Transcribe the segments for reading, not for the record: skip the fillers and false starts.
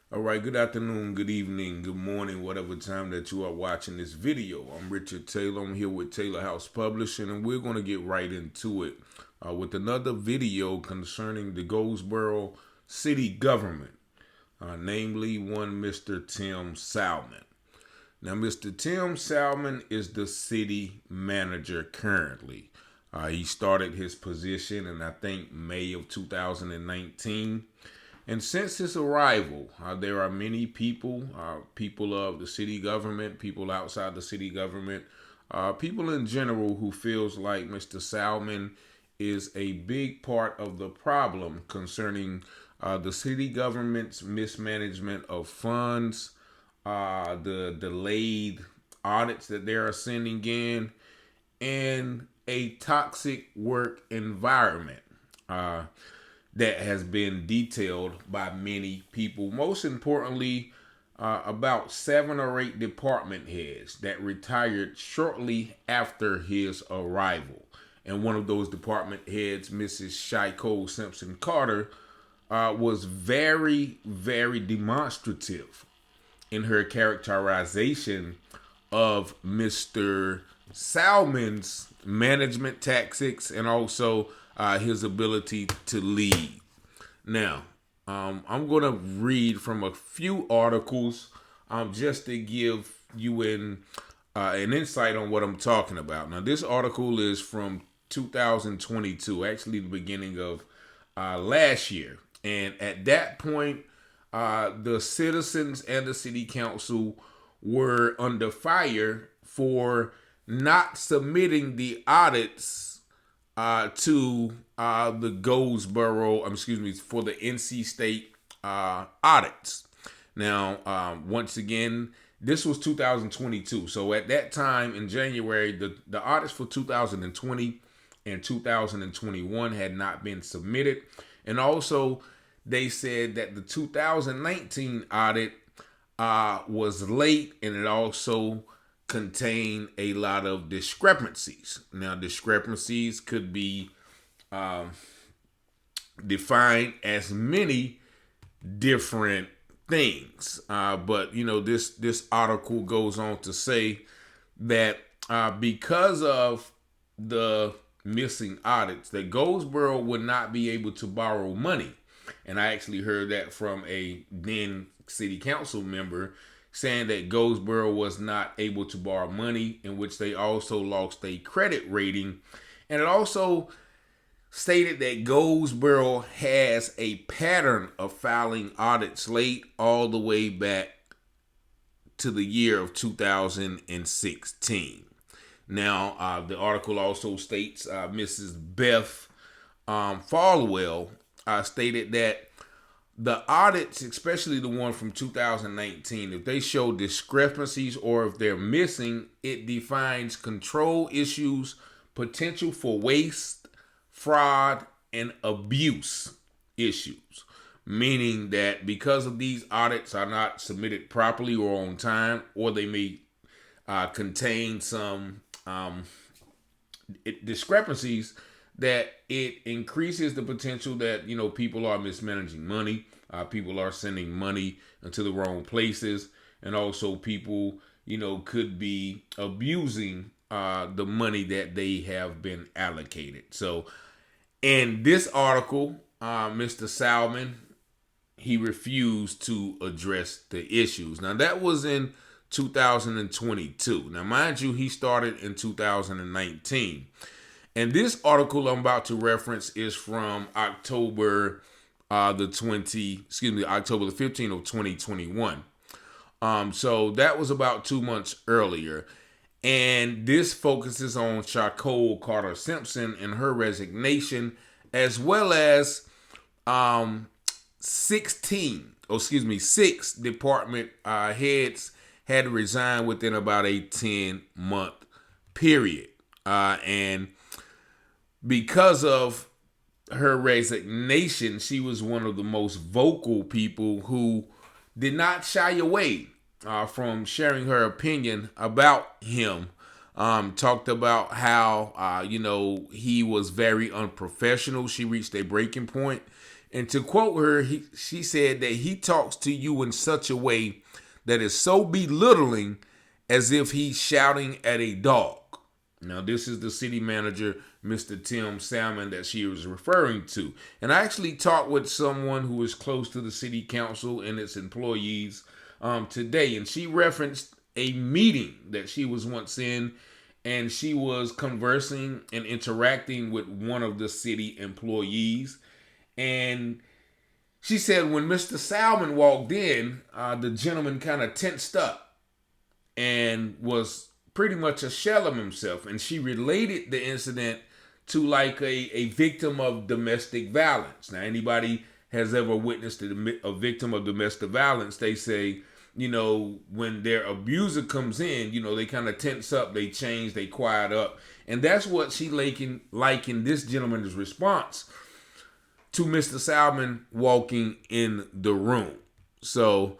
All right, good afternoon, good evening, good morning, whatever time that you are watching this video. I'm Richard Taylor. I'm here with Taylor House Publishing, and we're going to get right into it with another video concerning the Goldsboro city government, namely one Mr. Tim Salmon. Now, Mr. Tim Salmon is the city manager currently. He started his position in, I think, May of 2019. And since his arrival, there are many people, people of the city government, people outside the city government, people in general who feels like Mr. Salmon is a big part of the problem concerning the city government's mismanagement of funds, the delayed audits that they are sending in, and a toxic work environment that has been detailed by many people. Most importantly, about 7 or 8 department heads that retired shortly after his arrival. And one of those department heads, Mrs. Shaiko Simpson Carter, was very, very demonstrative in her characterization of Mr. Salmon's management tactics and also his ability to lead. Now, I'm going to read from a few articles just to give you an insight on what I'm talking about. Now, this article is from 2022, actually the beginning of last year. And at that point, the citizens and the city council were under fire for not submitting the audits to the Goldsboro, for the NC State audits. Now, once again, this was 2022. So at that time in January, the audits for 2020 and 2021 had not been submitted. And also, they said that the 2019 audit was late, and it also contained a lot of discrepancies. Now, discrepancies could be defined as many different things, but this article goes on to say that because of the missing audits, that Goldsboro would not be able to borrow money. And I actually heard that from a then city council member saying that Goldsboro was not able to borrow money, in which they also lost a credit rating. And it also stated that Goldsboro has a pattern of filing audits late all the way back to the year of 2016. Now, the article also states Mrs. Beth Falwell stated that the audits, especially the one from 2019, if they show discrepancies or if they're missing, it defines control issues, potential for waste, fraud, and abuse issues. Meaning that because of these audits are not submitted properly or on time, or they may contain some discrepancies, that it increases the potential that people are mismanaging money, people are sending money into the wrong places, and also people could be abusing the money that they have been allocated. So in this article, Mr. Salmon, he refused to address the issues. Now that was in 2022. Now mind you, he started in 2019. And this article I'm about to reference is from October the 15th of 2021. So that was about 2 months earlier. And this focuses on Charcole Carter Simpson and her resignation, as well as 6 department heads had resigned within about a 10-month period. And because of her resignation, she was one of the most vocal people who did not shy away from sharing her opinion about him. Talked about how, he was very unprofessional. She reached a breaking point And to quote her, she said that he talks to you in such a way that is so belittling as if he's shouting at a dog. Now, this is the city manager, Mr. Tim Salmon, that she was referring to. And I actually talked with someone who is close to the city council and its employees today, and she referenced a meeting that she was once in, and she was conversing and interacting with one of the city employees. And she said when Mr. Salmon walked in, the gentleman kind of tensed up and was pretty much a shell of himself. And she related the incident to like a victim of domestic violence. Now, anybody has ever witnessed a victim of domestic violence, they say, you know, when their abuser comes in, you know, they kind of tense up, they change, they quiet up. And that's what she likened this gentleman's response to Mr. Salmon walking in the room. So,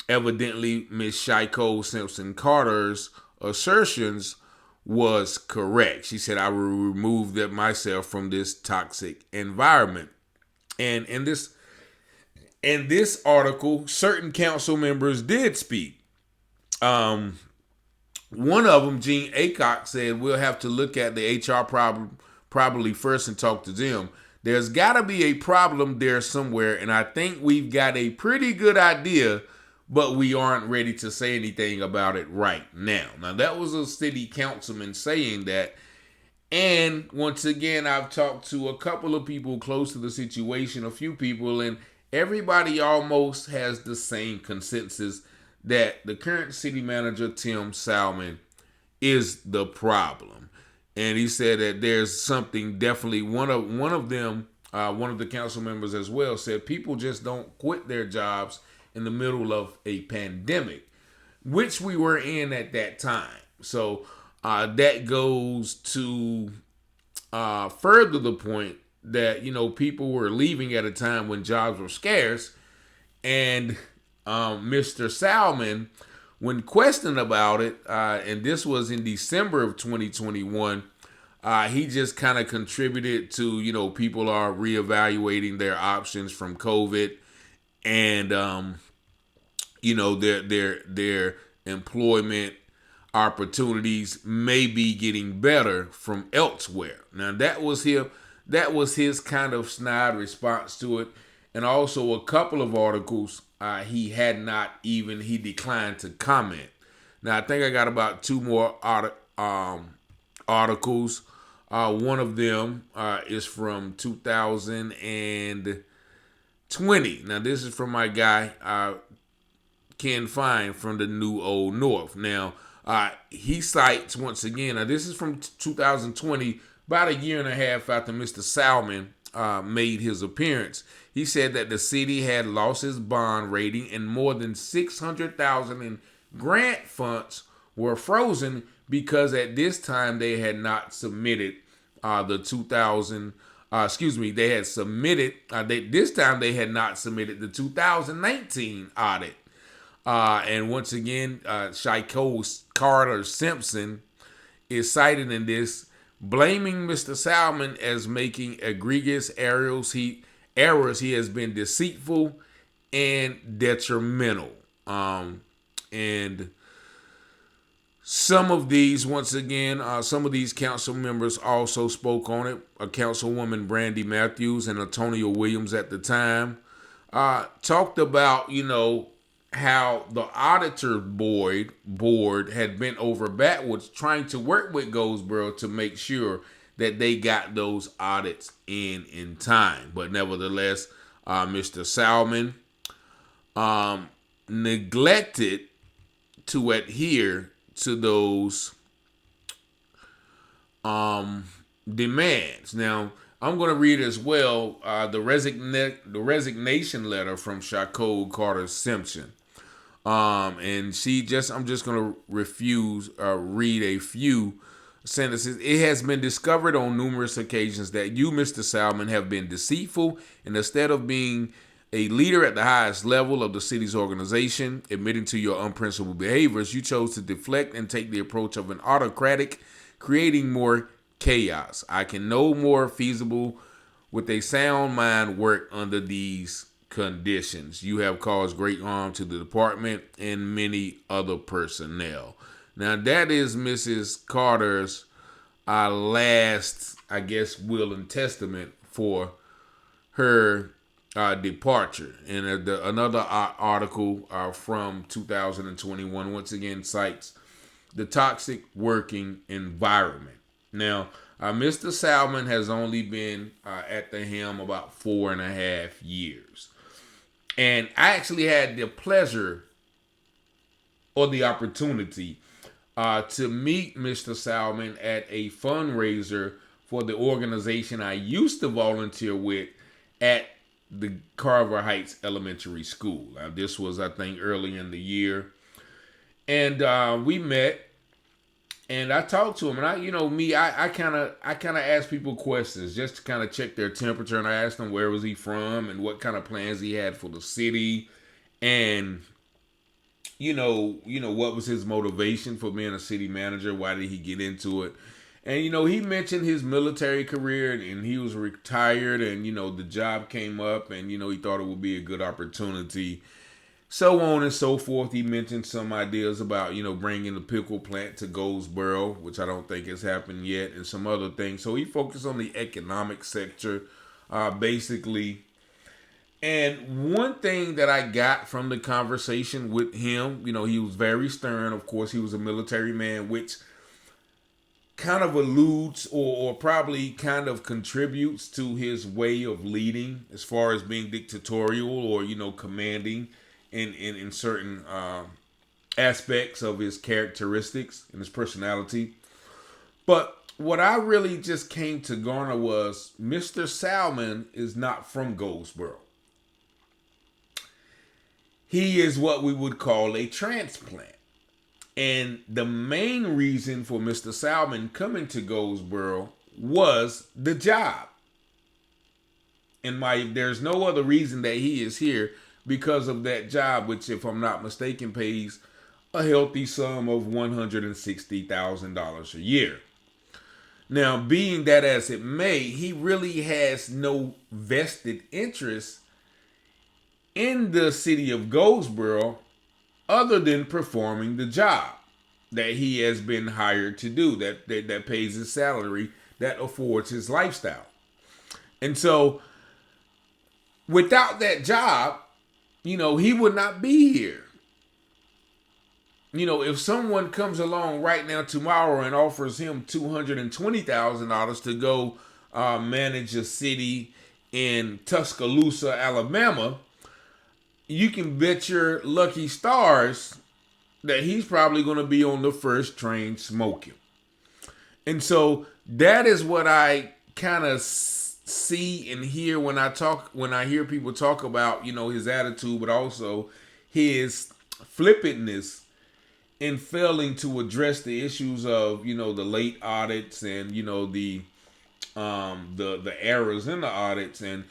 evidently, Miss Shaiko Simpson Carter's assertions was correct. She said, I will remove that myself from this toxic environment. And in this article, certain council members did speak. One of them, Gene Acock, said, we'll have to look at the HR problem probably first and talk to them. There's got to be a problem there somewhere, and I think we've got a pretty good idea, but we aren't ready to say anything about it right now. Now, that was a city councilman saying that. And once again, I've talked to a couple of people close to the situation, a few people, and everybody almost has the same consensus that the current city manager, Tim Salmon, is the problem. And he said that there's something definitely, one of the council members as well said people just don't quit their jobs in the middle of a pandemic, which we were in at that time. So that goes to further the point that, you know, people were leaving at a time when jobs were scarce. And Mr. Salmon, when questioned about it, and this was in December of 2021, he just kind of contributed to, you know, people are reevaluating their options from COVID, and you know, their employment opportunities may be getting better from elsewhere. Now, that was his kind of snide response to it. And also a couple of articles he declined to comment. Now, I think I got about two more articles. One of them is from 2020. Now, this is from my guy, Ken Fine from the New Old North. Now, he cites, once again, now this is from 2020, about a year and a half after Mr. Salmon made his appearance. He said that the city had lost its bond rating and more than $600,000 in grant funds were frozen because at this time they had not submitted this time they had not submitted the 2019 audit. And once again, Shaiko Carter Simpson is cited in this, blaming Mr. Salmon as making egregious errors. He has been deceitful and detrimental. And some of these, once again, some of these council members also spoke on it. A councilwoman, Brandy Matthews, and Antonio Williams at the time talked about, you know, how the auditor board had bent over backwards trying to work with Goldsboro to make sure that they got those audits in time. But nevertheless, Mr. Salmon neglected to adhere to those demands. Now, I'm going to read as well the resignation letter from Shaiko Carter Simpson. And I'm just going to read a few sentences. It has been discovered on numerous occasions that you, Mr. Salmon, have been deceitful, and instead of being a leader at the highest level of the city's organization, admitting to your unprincipled behaviors, you chose to deflect and take the approach of an autocratic, creating more chaos. I can no more feasible with a sound mind work under these conditions. You have caused great harm to the department and many other personnel. Now, that is Mrs. Carter's last, I guess, will and testament for her departure. And another article from 2021 once again cites the toxic working environment. Now, Mr. Salmon has only been at the helm about 4.5 years. And I actually had the pleasure or the opportunity to meet Mr. Salmon at a fundraiser for the organization I used to volunteer with at the Carver Heights Elementary School. This was, I think, early in the year. And we met, and I talked to him. And I kind of asked people questions just to kind of check their temperature. And I asked him where was he from and what kind of plans he had for the city, and what was his motivation for being a city manager? Why did he get into it? And, he mentioned his military career, and he was retired, and, the job came up, and, he thought it would be a good opportunity, so on and so forth. He mentioned some ideas about, bringing the pickle plant to Goldsboro, which I don't think has happened yet, and some other things. So he focused on the economic sector, basically. And one thing that I got from the conversation with him, he was very stern. Of course, he was a military man, which kind of alludes or probably kind of contributes to his way of leading as far as being dictatorial or, commanding in certain aspects of his characteristics and his personality. But what I really just came to garner was Mr. Salmon is not from Goldsboro. He is what we would call a transplant. And the main reason for Mr. Salmon coming to Goldsboro was the job. And there's no other reason that he is here because of that job, which, if I'm not mistaken, pays a healthy sum of $160,000 a year. Now, being that as it may, he really has no vested interest in the city of Goldsboro other than performing the job that he has been hired to do, that pays his salary, that affords his lifestyle. And so without that job, he would not be here. If someone comes along right now tomorrow and offers him $220,000 to go manage a city in Tuscaloosa, Alabama, you can bet your lucky stars that he's probably going to be on the first train smoking. And so that is what I kind of see and hear when I hear people talk about, his attitude, but also his flippantness in failing to address the issues of, the late audits and, the errors in the audits. And,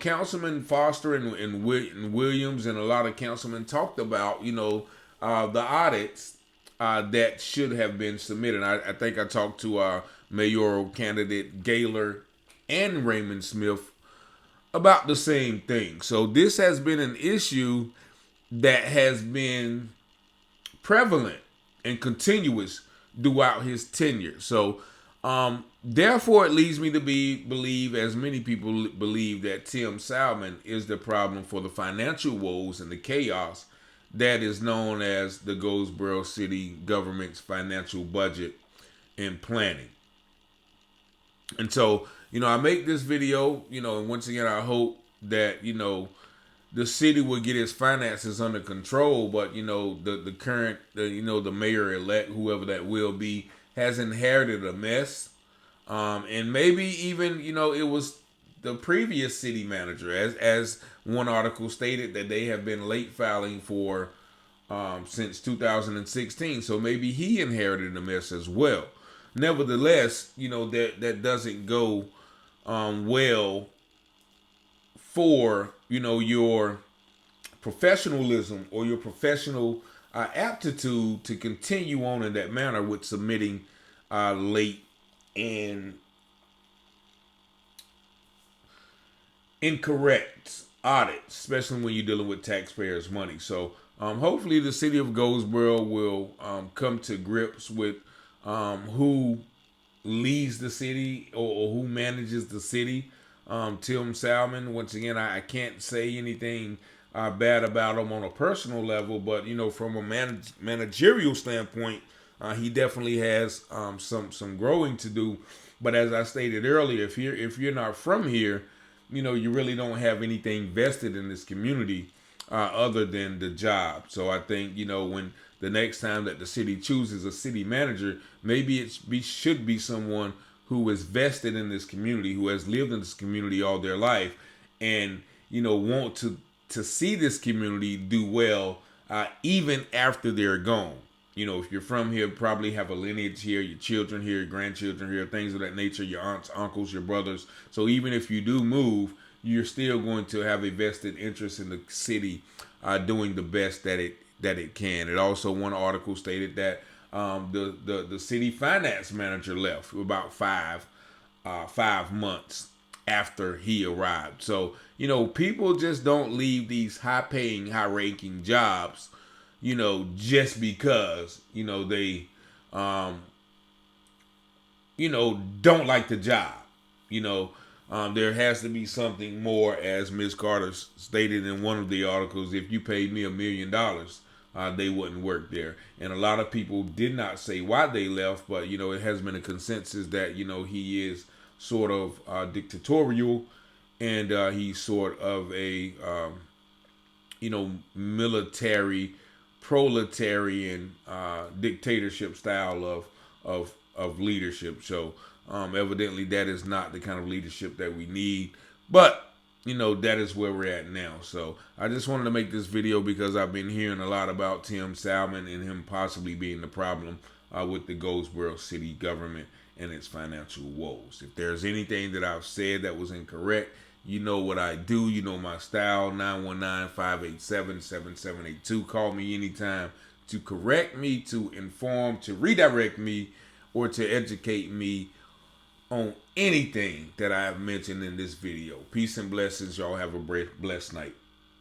Councilman Foster and Williams and a lot of councilmen talked about, the audits that should have been submitted. I think I talked to mayoral candidate Gaylor and Raymond Smith about the same thing. So this has been an issue that has been prevalent and continuous throughout his tenure. So therefore, it leads me to believe, as many people believe, that Tim Salmon is the problem for the financial woes and the chaos that is known as the Goldsboro City government's financial budget and planning. And so, I make this video, and once again, I hope that, the city will get its finances under control. But, the current, the mayor-elect, whoever that will be, has inherited a mess. And maybe even, it was the previous city manager, as one article stated, that they have been late filing for since 2016. So maybe he inherited a mess as well. Nevertheless, that doesn't go well for, your professionalism or your professional aptitude to continue on in that manner with submitting late and incorrect audit, especially when you're dealing with taxpayers' money. So hopefully the city of Goldsboro will come to grips with who leads the city, or who manages the city. Tim Salmon, once again, I can't say anything bad about him on a personal level, but from a managerial standpoint, he definitely has some growing to do. But as I stated earlier, if you're not from here, you really don't have anything vested in this community other than the job. So I think when the next time that the city chooses a city manager, maybe should be someone who is vested in this community, who has lived in this community all their life, and want to see this community do well even after they're gone. If you're from here, probably have a lineage here, your children here, your grandchildren here, things of that nature, your aunts, uncles, your brothers. So even if you do move, you're still going to have a vested interest in the city doing the best that it can. It also, one article stated that the city finance manager left about 5 months after he arrived. So people just don't leave these high-paying, high-ranking jobs just because they don't like the job. There has to be something more, as Ms. Carter stated in one of the articles. If you paid me $1 million, they wouldn't work there. And a lot of people did not say why they left, but it has been a consensus that he is sort of dictatorial, and he's sort of a military proletarian dictatorship style of leadership. So evidently that is not the kind of leadership that we need, but that is where we're at now. So I just wanted to make this video because I've been hearing a lot about Tim Salmon and him possibly being the problem with the Goldsboro city government and its financial woes. If there's anything that I've said that was incorrect, you know what I do. You know my style, 919-587-7782. Call me anytime to correct me, to inform, to redirect me, or to educate me on anything that I have mentioned in this video. Peace and blessings. Y'all have a blessed night.